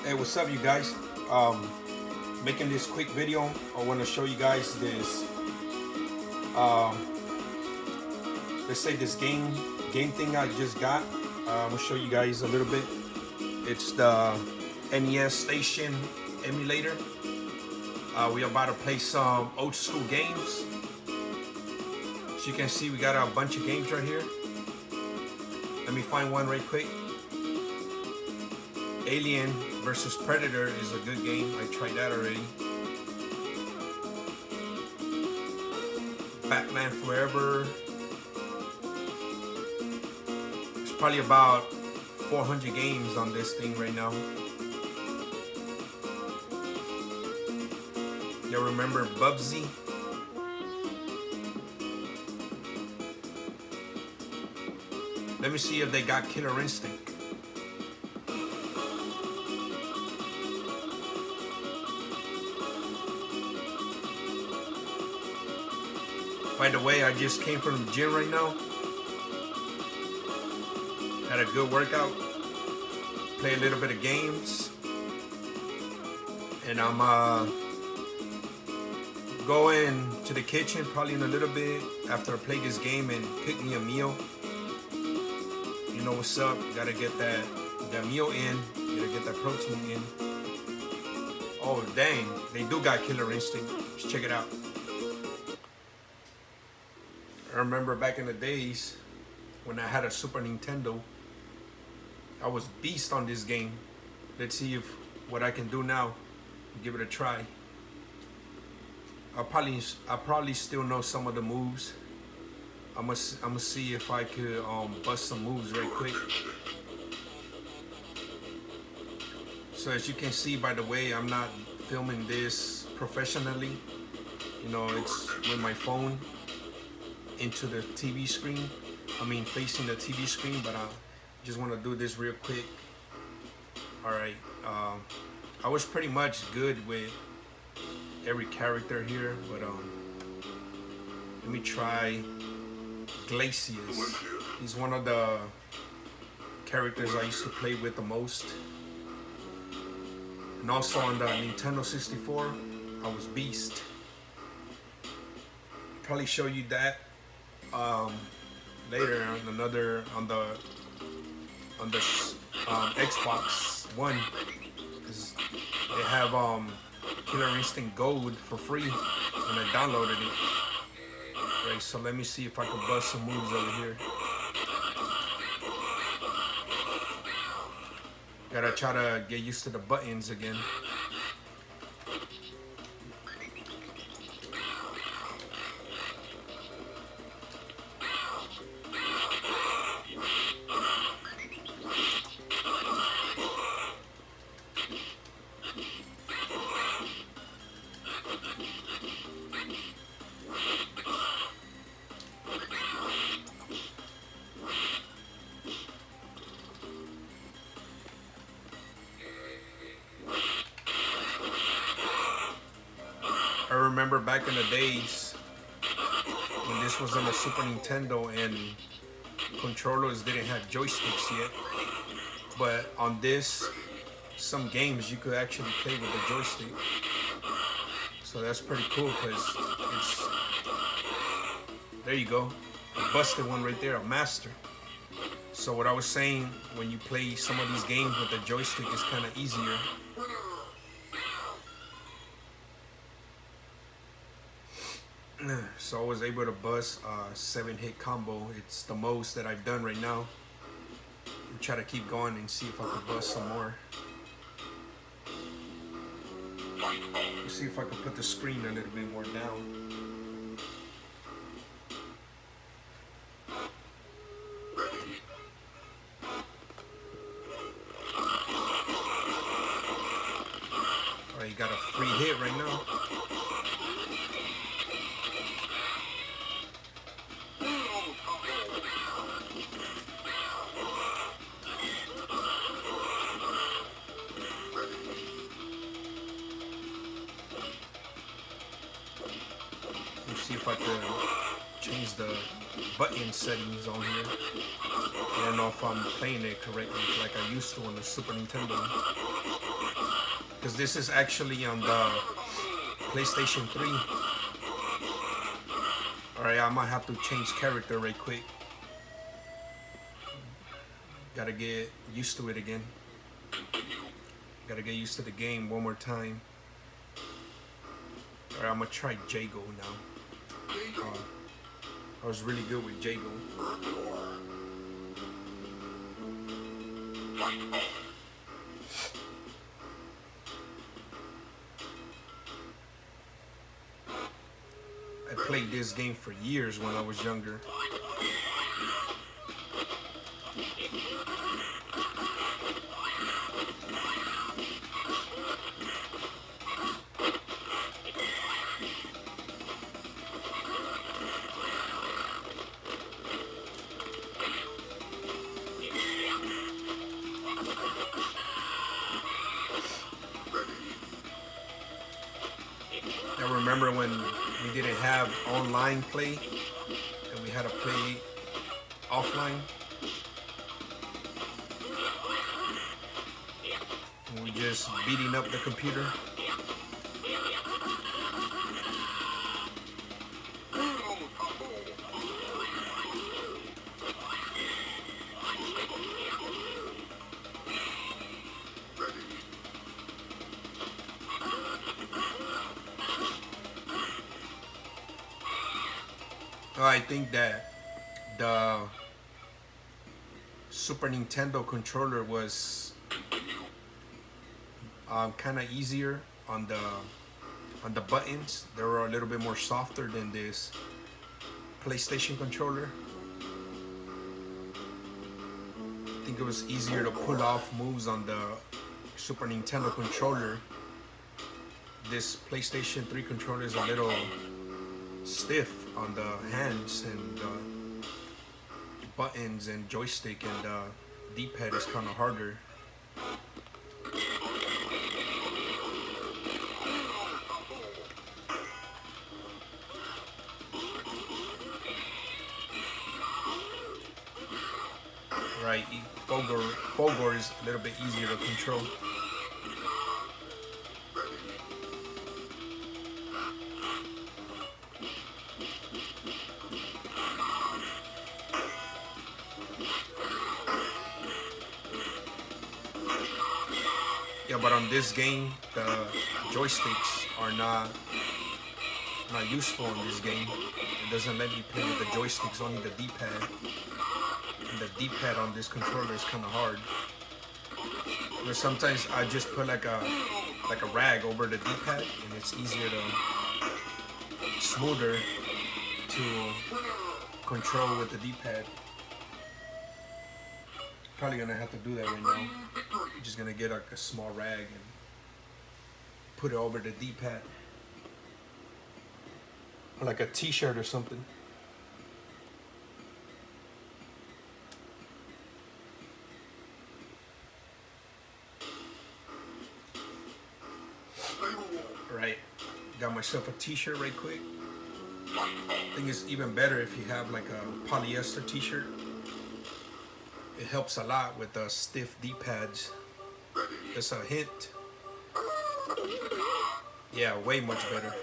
Hey, what's up, you guys? Um, Making this quick video. I want to show you guys this. Um, let's say this game thing I just got. I'm gonna show you guys a little bit. It's the NES Station Emulator. We're about to play some old school games. As you can see, we got a bunch of games right here. Let me find one right quick. Alien versus Predator is a good game. I tried that already. Batman Forever. There's probably about 400 games on this thing right now. Y'all remember Bubsy? Let me see if they got Killer Instinct. By the way, I just came from the gym right now. Had a good workout. Play a little bit of games. And I'm going to the kitchen probably in a little bit after I play this game and cook me a meal. You know what's up. Gotta get that meal in. Gotta get that protein in. Oh dang, they do got Killer Instinct. Let's check it out. I remember back in the days when I had a Super Nintendo, I was beast on this game. Let's see if what I can do now. Give it a try. I probably still know some of the moves. I'm gonna see if I could bust some moves right quick. So as you can see, by the way, I'm not filming this professionally. You know, it's with my phone into the TV screen. I mean, facing the TV screen, but I just want to do this real quick. All right. I was pretty much good with every character here, but let me try Glacius. He's one of the characters I used to play with the most. And also on the Nintendo 64, I was beast. Probably show you that later on the Xbox One, because they have Killer Instinct Gold for free, and I downloaded it. Right, so let me see if I can bust some moves over here. Gotta try to get used to the buttons again. I remember back in the days when this was on the Super Nintendo and controllers didn't have joysticks yet. But on this, some games you could actually play with the joystick. So that's pretty cool because it's, there you go. I busted one right there, a master. So what I was saying, when you play some of these games with the joystick, it's kind of easier. So I was able to bust a 7-hit combo. It's the most that I've done right now. I'll try to keep going and see if I can bust some more. Let's see if I can put the screen a little bit more down. Oh, you got a free hit right now. See if I could change the button settings on here. I don't know if I'm playing it correctly like I used to on the Super Nintendo. because this is actually on the PlayStation 3. Alright, I might have to change character right quick. Gotta get used to it again. Gotta get used to the game one more time. Alright, I'm gonna try Jago now. I was really good with Jago. I played this game for years when I was younger. I remember when we didn't have online play and we had to play offline. And we just beating up the computer. I think that the Super Nintendo controller was kind of easier on the buttons. They were a little bit more softer than this PlayStation controller. I think it was easier to pull off moves on the Super Nintendo controller. This PlayStation 3 controller is a little stiff on the hands and buttons and joystick, and D-pad is kind of harder. Right, Fulgor is a little bit easier to control. Yeah, but on this game, the joysticks are not useful in this game. It doesn't let me play with the joysticks, only the D-pad. And the D-pad on this controller is kind of hard. But sometimes I just put like a rag over the D-pad, and it's easier to smoother to control with the D-pad. Probably gonna have to do that right now. I'm just gonna get like a small rag and put it over the D-pad, or like a T-shirt or something. Right, got myself a T-shirt right quick. I think it's even better if you have like a polyester T-shirt. It helps a lot with the stiff D-pads. Just a hint. Yeah, way much better.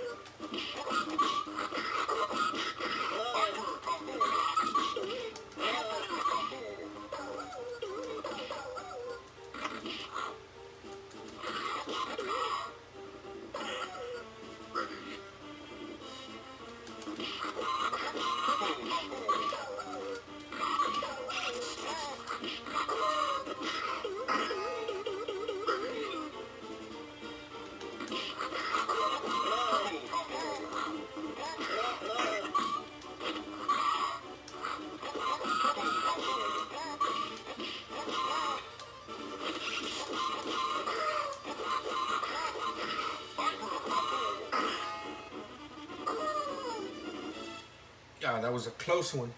Ah, that was a close one.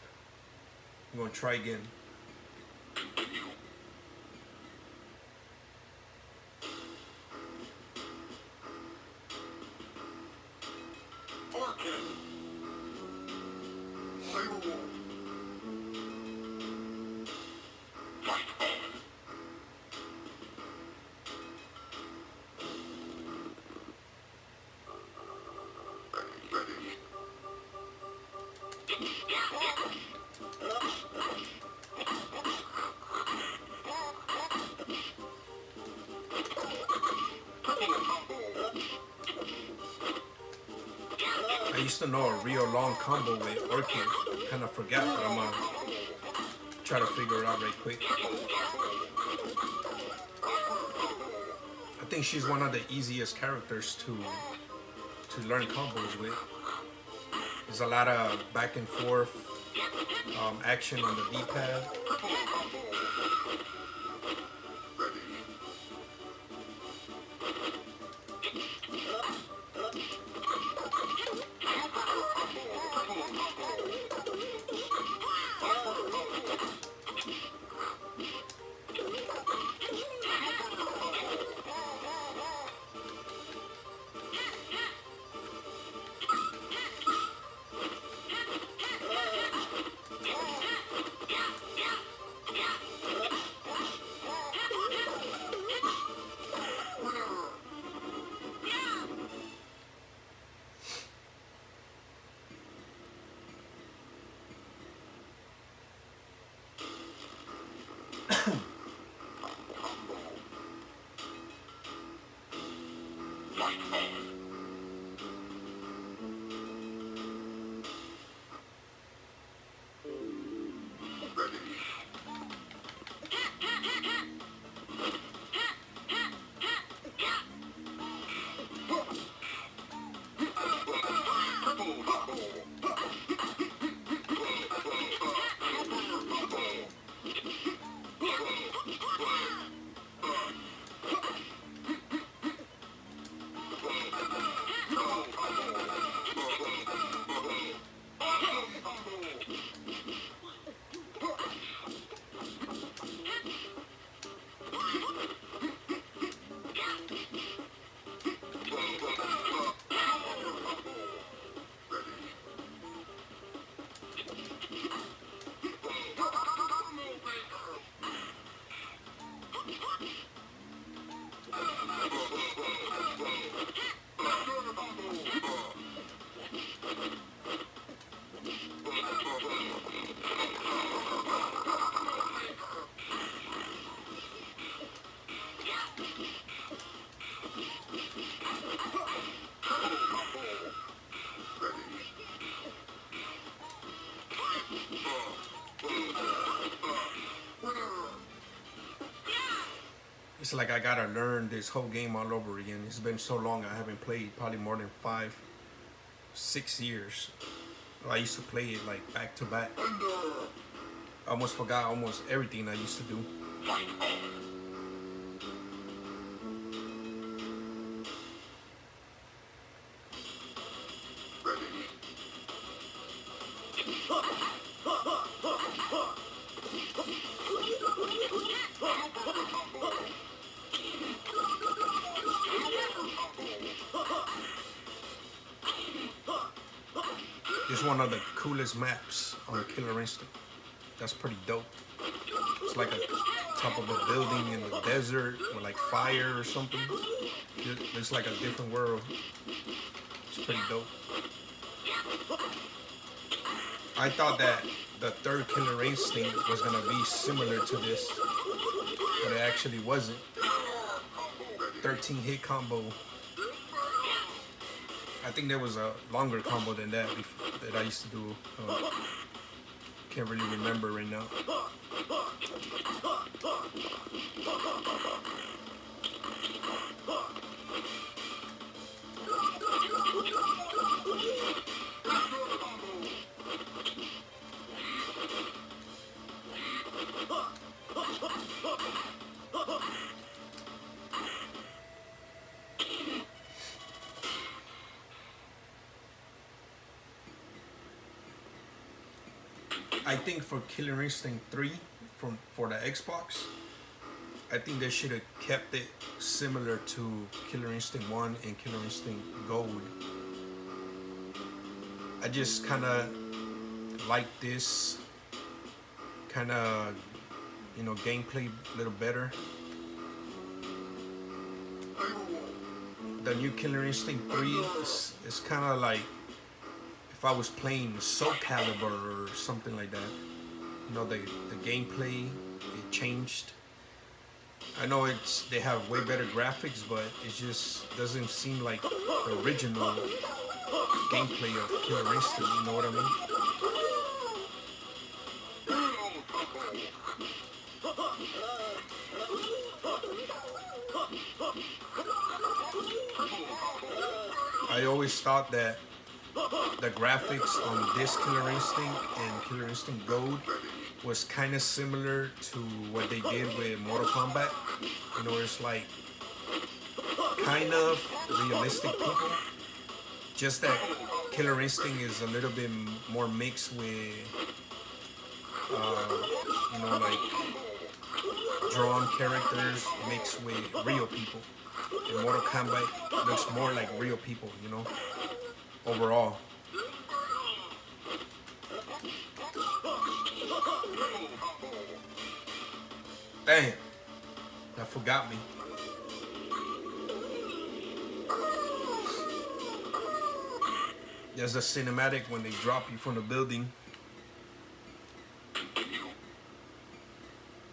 I'm gonna try again. I used to know a real long combo with Orchid. Kind of forgot, but I'm gonna try to figure it out right quick. I think she's one of the easiest characters to learn combos with. There's a lot of back and forth action on the D-pad. It's like I gotta learn this whole game all over again. It's been so long I haven't played, probably more than 5-6 years. I used to play it like back to back. I almost forgot almost everything I used to do. It's one of the coolest maps on Killer Instinct. That's pretty dope. It's like a top of a building in the desert with like fire or something. It's like a different world. It's pretty dope. I thought that the third Killer Instinct was gonna be similar to this, but it actually wasn't. 13 hit combo. I think there was a longer combo than that that I used to do. Can't really remember right now. I think for Killer Instinct 3 for the Xbox, I think they should have kept it similar to Killer Instinct 1 and Killer Instinct Gold. I just kind of like this kind of, you know, gameplay a little better. The new Killer Instinct 3 is kind of like if I was playing Soul Calibur or something like that. You know, the gameplay, it changed. I know they have way better graphics, but it just doesn't seem like the original gameplay of Killer Instinct. You know what I mean? I always thought that the graphics on this Killer Instinct and Killer Instinct Gold was kind of similar to what they did with Mortal Kombat. You know, it's like kind of realistic people. Just that Killer Instinct is a little bit more mixed with, you know, like drawn characters mixed with real people. And Mortal Kombat looks more like real people, you know, overall. Damn, that forgot me. There's a cinematic when they drop you from the building.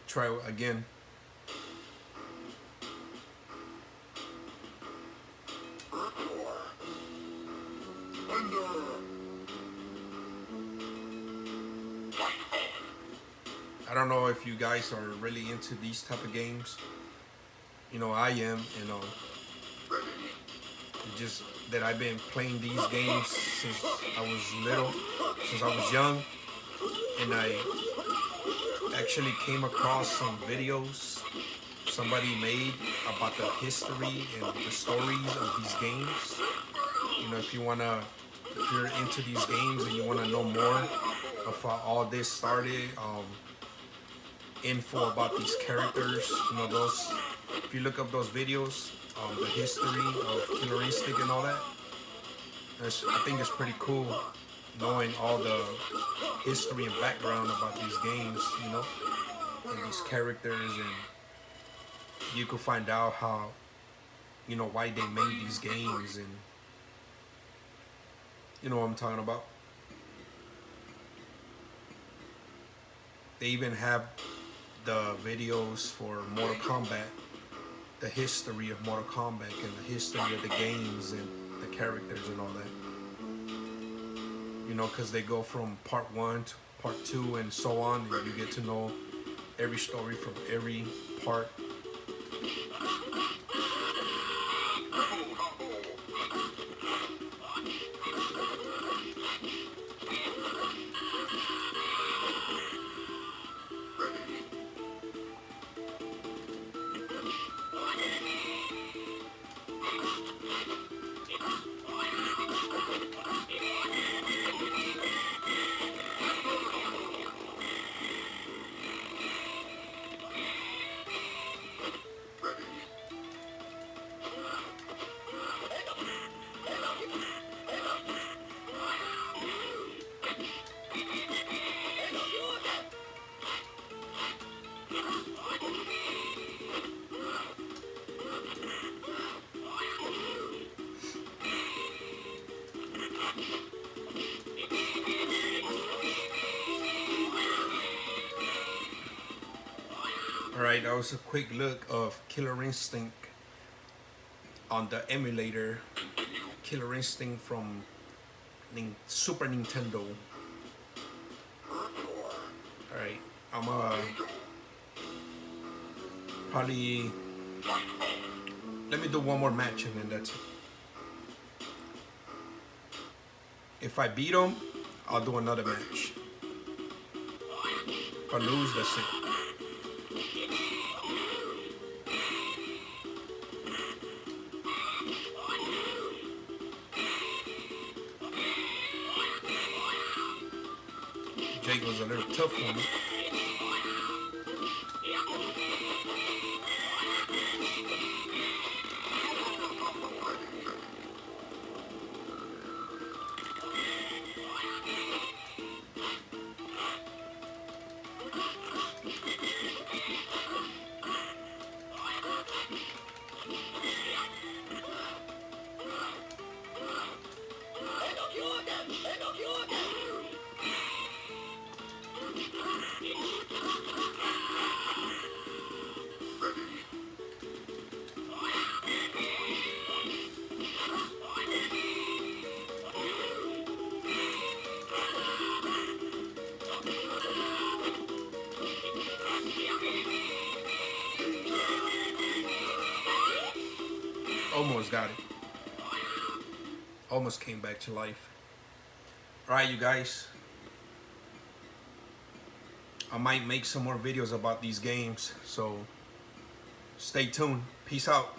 Try again. I don't know if you guys are really into these type of games. You know, I am, you know. Just that I've been playing these games since I was little, since I was young. And I actually came across some videos somebody made about the history and the stories of these games. You know, if you're into these games and you wanna know more of how all this started, info about these characters, you know, those, if you look up those videos, the history of Killer Instinct and all that, I think it's pretty cool knowing all the history and background about these games, you know, and these characters, and you could find out how, you know, why they made these games, and you know what I'm talking about. They even have the videos for Mortal Kombat, the history of Mortal Kombat and the history of the games and the characters and all that. You know, because they go from part 1 to part 2 and so on, and you get to know every story from every part. Alright, that was a quick look of Killer Instinct on the emulator. Killer Instinct from Super Nintendo. Alright, I'm probably, let me do one more match and then that's it. If I beat him, I'll do another match. If I lose, that's it. Jake was a little tough for me. Almost got it. Almost came back to life. Alright, you guys. I might make some more videos about these games, so stay tuned. Peace out.